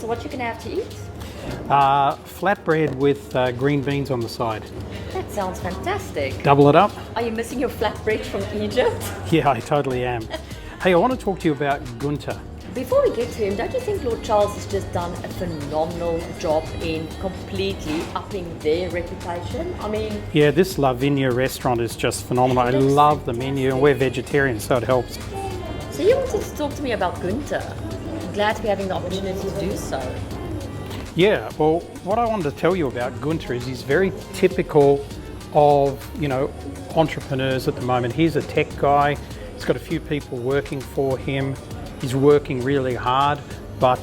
So what you can have to eat? Flatbread with green beans on the side. That sounds fantastic. Double it up. Are you missing your flatbread from Egypt? Yeah, I totally am. Hey, I want to talk to you about Gunther. Before we get to him, don't you think Lord Charles has just done a phenomenal job in completely upping their reputation? I mean... Yeah, this Lavinia restaurant is just phenomenal. I love the menu, and we're vegetarians, so it helps. So you wanted to talk to me about Gunther. I'm glad to be having the opportunity to do so. Yeah, well, what I wanted to tell you about Gunther is he's very typical of, entrepreneurs at the moment. He's a tech guy. He's got a few people working for him. He's working really hard, but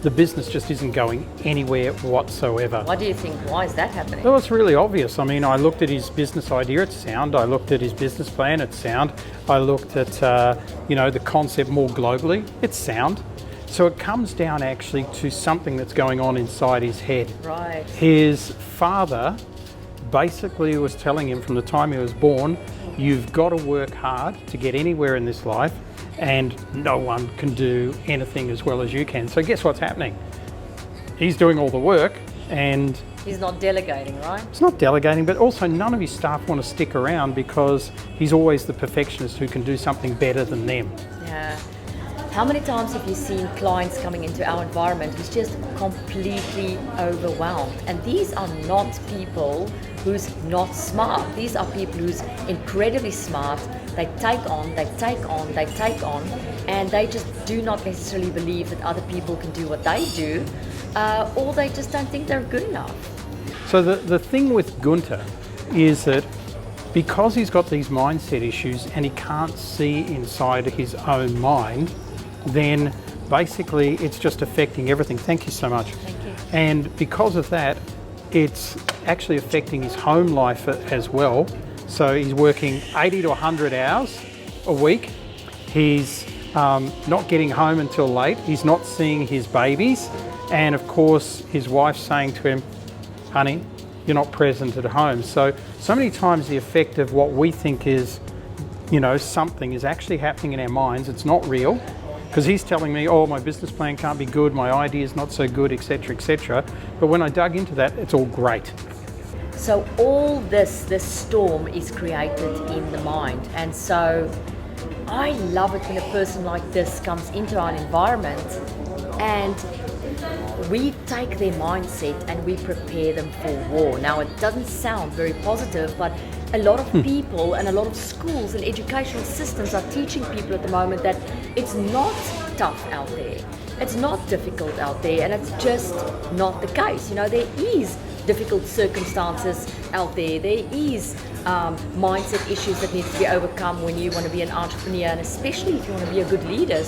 the business just isn't going anywhere whatsoever. What do you think? Why is that happening? Well, it's really obvious. I mean, I looked at his business idea, it's sound. I looked at his business plan, it's sound. I looked at, the concept more globally, it's sound. So it comes down actually to something that's going on inside his head. Right. His father basically was telling him from the time he was born, you've got to work hard to get anywhere in this life, and no one can do anything as well as you can. So guess what's happening? He's doing all the work, and he's not delegating, right? He's not delegating, but also none of his staff want to stick around because he's always the perfectionist who can do something better than them. Yeah. How many times have you seen clients coming into our environment who's just completely overwhelmed? And these are not people who's not smart. These are people who's incredibly smart. They take on, and they just do not necessarily believe that other people can do what they do, or they just don't think they're good enough. So the thing with Gunther is that because he's got these mindset issues and he can't see inside his own mind, then basically it's just affecting everything. Thank you so much. Thank you. And because of that, it's actually affecting his home life as well. So he's working 80 to 100 hours a week. He's not getting home until late. He's not seeing his babies. And of course, his wife's saying to him, honey, you're not present at home. So many times the effect of what we think is, something is actually happening in our minds. It's not real. Because he's telling me, oh, my business plan can't be good, my idea is not so good, etc., etc. But when I dug into that, it's all great. So all this storm is created in the mind. And so I love it when a person like this comes into our environment and we take their mindset and we prepare them for war. Now, it doesn't sound very positive, but a lot of people and a lot of schools and educational systems are teaching people at the moment that it's not tough out there. It's not difficult out there, and it's just not the case. There is difficult circumstances out there. There is mindset issues that need to be overcome when you want to be an entrepreneur, and especially if you want to be a good leader.